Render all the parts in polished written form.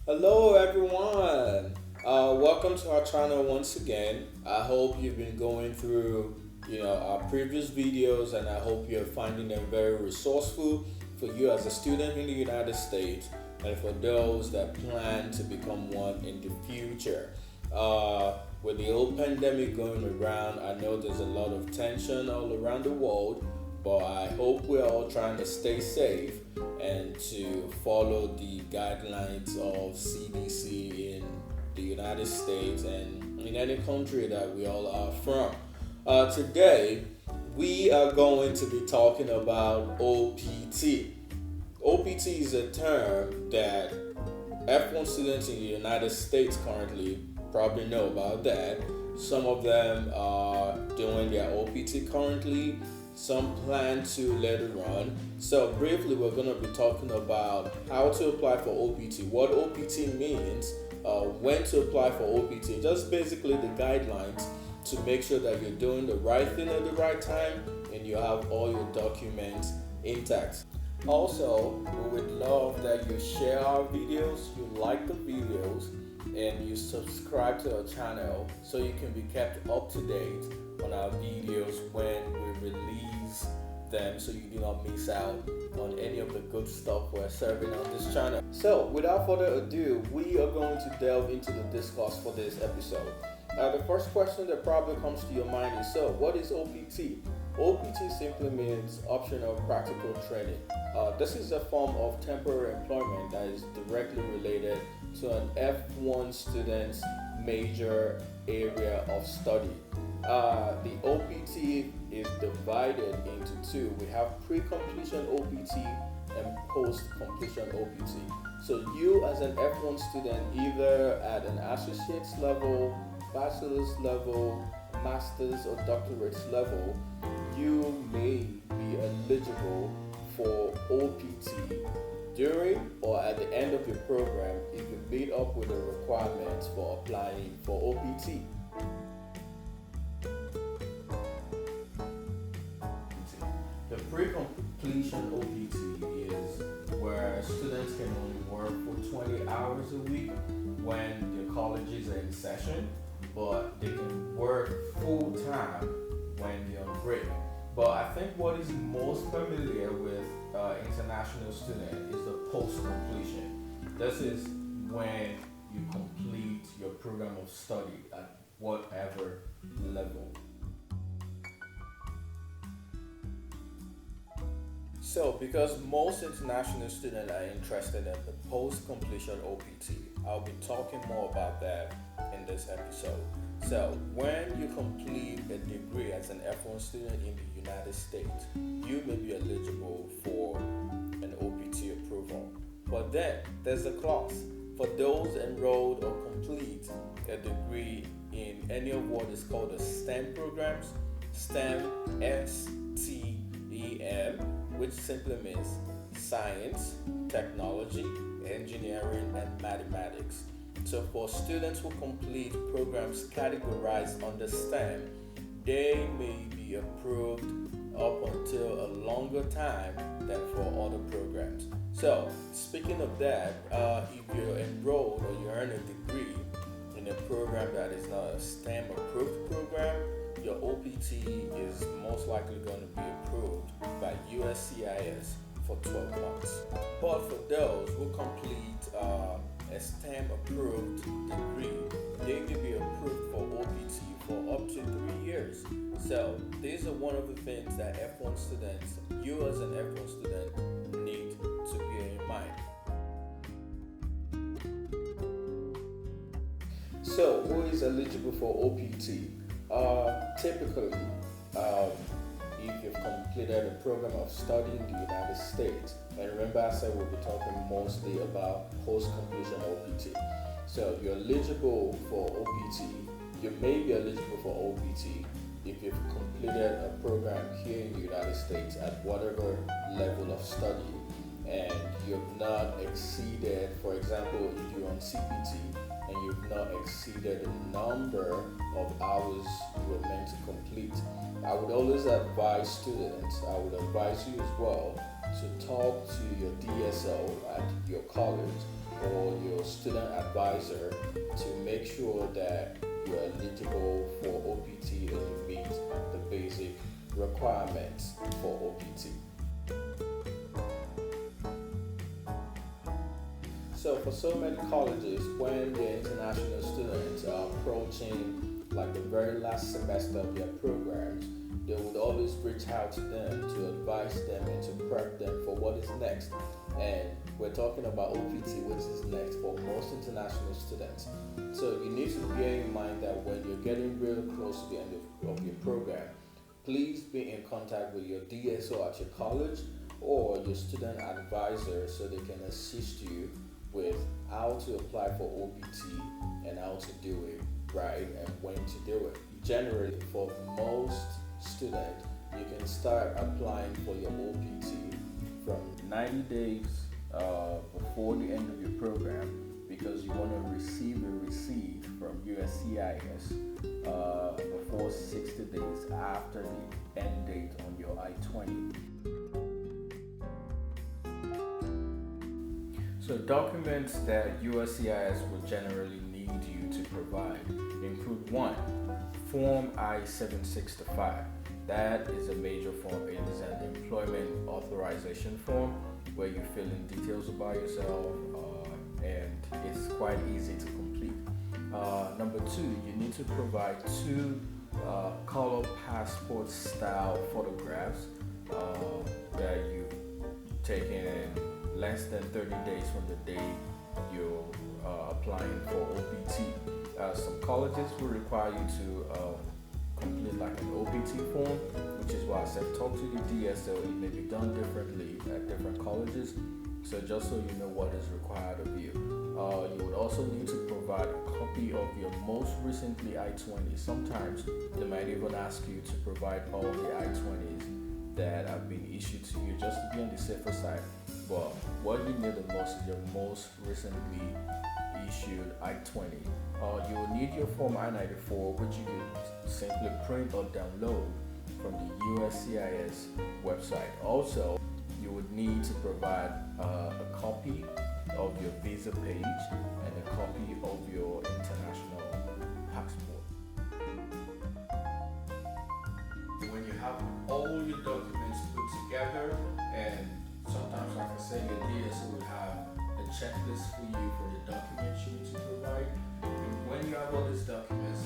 Hello, everyone. Welcome to our channel once again. I hope you've been going through, our previous videos, and I hope you're finding them very resourceful for you as a student in the United States, and for those that plan to become one in the future. With the whole pandemic going around, I know there's a lot of tension all around the world, but I hope we're all trying to stay safe and to follow the guidelines of CDC in the United States and in any country that we all are from. Today, we are going to be talking about OPT. OPT is a term that F1 students in the United States currently probably know about that. Some of them are doing their OPT currently, some plan to later on. So, briefly, we're going to be talking about how to apply for OPT, what OPT means, when to apply for OPT, just basically the guidelines to make sure that you're doing the right thing at the right time and you have all your documents intact. Also, we would love that you share our videos, you like the videos, and you subscribe to our channel so you can be kept up to date on our videos when we release them, so you do not miss out on any of the good stuff we're serving on this channel. So, without further ado, we are going to delve into the discourse for this episode. The first question that probably comes to your mind is, so what is OPT? OPT simply means optional practical training. This is a form of temporary employment that is directly related to an F1 student's major area of study. The OPT is divided into two. We have pre-completion OPT and post-completion OPT. So you as an F1 student, either at an associate's level, bachelor's level, master's or doctorate's level, you may be eligible for OPT during or at the end of your program if you meet up with the requirements for applying for OPT. The pre-completion OPT is where students can only work for 20 hours a week when their colleges are in session, but they can work full time when they're on break. But I think what is most familiar with international students is the post-completion. This is when you complete your program of study at whatever level. So, because most international students are interested in the post-completion OPT, I'll be talking more about that in this episode. So, when you complete a degree as an F1 student in the United States, you may be eligible for an OPT approval. But then, there's a clause for those enrolled or complete a degree in any of what is called the STEM programs, STEM, STEM, which simply means science, technology, engineering, and mathematics. So for students who complete programs categorized under STEM, they may be approved up until a longer time than for other programs. So speaking of that, if you're enrolled or you earn a degree in a program that is not a STEM approved program, your OPT is most likely going to be approved by USCIS for 12 months. But for those who complete a STEM approved degree, they may be approved for OPT for up to 3 years. So these are one of the things that F1 students, you as an F1 student, need to bear in mind. So who is eligible for OPT? Typically, if you've completed a program of study in the United States, and remember I said we'll be talking mostly about post-completion OPT. So you're eligible for OPT, you may be eligible for OPT if you've completed a program here in the United States at whatever level of study, and you've not exceeded, for example, if you're on CPT, and you've not exceeded the number of hours you were meant to complete. I would always advise students, I would advise you as well, to talk to your DSO at your college or your student advisor to make sure that you're eligible for OPT and you meet the basic requirements for OPT. So for so many colleges, when the international students are approaching like the very last semester of their programs, they would always reach out to them to advise them and to prep them for what is next. And we're talking about OPT, which is next for most international students. So you need to bear in mind that when you're getting real close to the end of your program, please be in contact with your DSO at your college or your student advisor so they can assist you with how to apply for OPT and how to do it right and when to do it. Generally, for most students, you can start applying for your OPT from 90 days before the end of your program, because you want to receive a receipt from USCIS before 60 days after the end date on your I-20. So documents that USCIS will generally need you to provide include 1. Form I-765. That is a major form. It is an employment authorization form where you fill in details about yourself and it's quite easy to complete. Number 2, you need to provide 2 color passport style photographs that you've taken in less than 30 days from the day you're applying for OPT. Some colleges will require you to complete like an OPT form, which is why I said talk to your DSO. It may be done differently at different colleges, so just so you know what is required of you. You would also need to provide a copy of your most recently I-20. Sometimes they might even ask you to provide all the I-20s that have been issued to you just to be on the safer side. But what you need the most is your most recently issued I-20. You will need your Form I-94, which you can simply print or download from the USCIS website. Also, you would need to provide a copy of your visa page and a copy of your international passport. When you have all your documents put together, and sometimes, like I said, your DSO will have a checklist for you for the documents you need to provide. And when you have all these documents,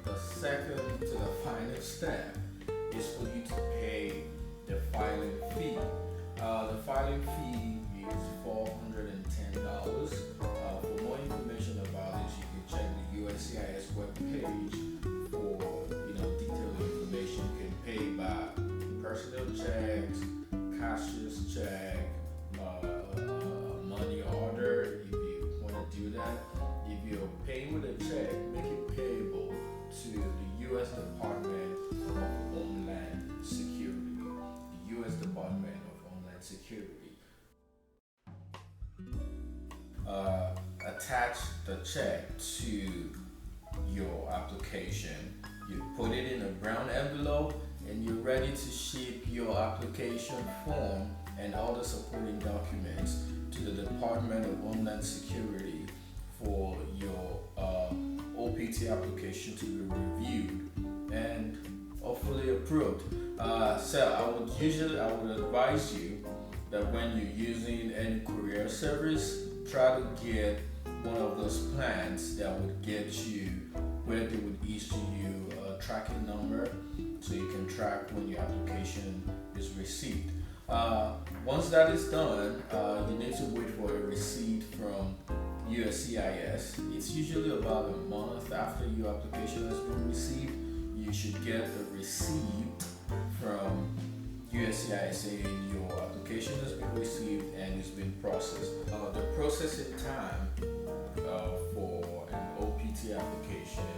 the second to the final step is for you to pay the filing fee. The filing fee is $410. For more information about this, you can check the USCIS webpage for detailed information. You can pay by personal checks, cashier's check, money order if you want to do that. If you're paying with a check, make it payable to the U.S. Department of Homeland Security. The U.S. Department of Homeland Security. Attach the check to your application. You put it in a brown envelope and you're ready to ship your application form and all the supporting documents to the Department of Homeland Security for your OPT application to be reviewed and hopefully approved. So I would advise you that when you're using any courier service, try to get one of those plans that would get you where they would issue you a tracking number so you can track when your application is received. Once that is done, you need to wait for a receipt from USCIS. It's usually about a month after your application has been received. You should get a receipt from USCIS saying your application has been received and it's been processed. The processing time for an OPT application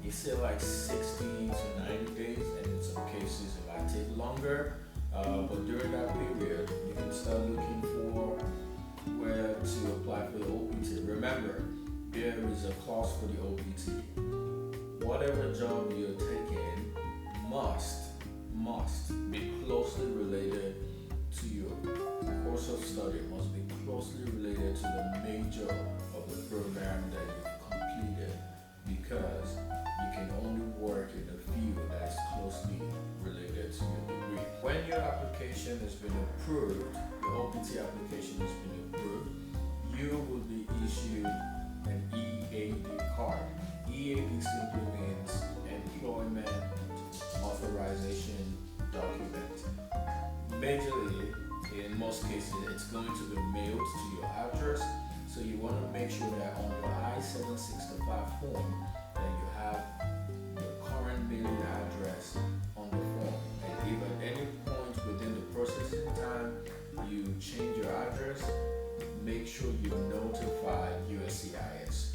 is say like 60 to 90 days, and in some cases it might take longer. But during that period, you can start looking for where to apply for the OPT. Remember, there is a clause for the OPT. Whatever job you're taking must be closely related to your course of study, must be closely related to the major of the program that you've completed, because you can only work in a field that is closely related to your degree. When your application has been approved, your OPT application has been approved, you will be issued an EAD card. EAD simply means Employment Authorization Document. Majorly, in most cases, it's going to be mailed to your address. So you want to make sure that on your I-765 form that you have your current mailing address on the form. And if at any point within the processing time you change your address, make sure you notify USCIS.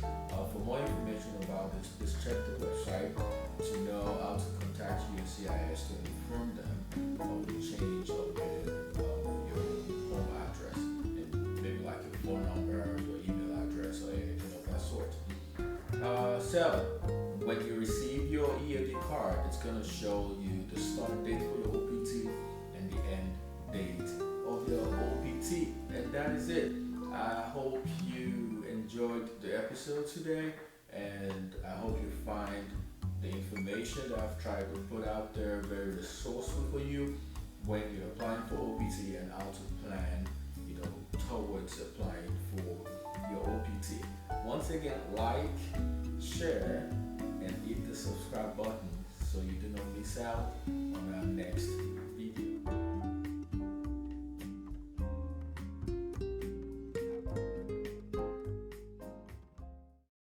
For more information about this, please check the website to know how to contact USCIS to inform them of the change of your home address, and maybe like your phone number, your email address, or anything of that sort. So, when you receive your EAD card, it's going to show you the start date for your OPT and the end date of your OPT, and that is it. I hope you enjoyed the episode today, and I hope you find the information that I've tried to put out there very resourceful for you when you're applying for OPT and how to plan, towards applying for your OPT. Once again, like, share, and hit the subscribe button so you do not miss out on our next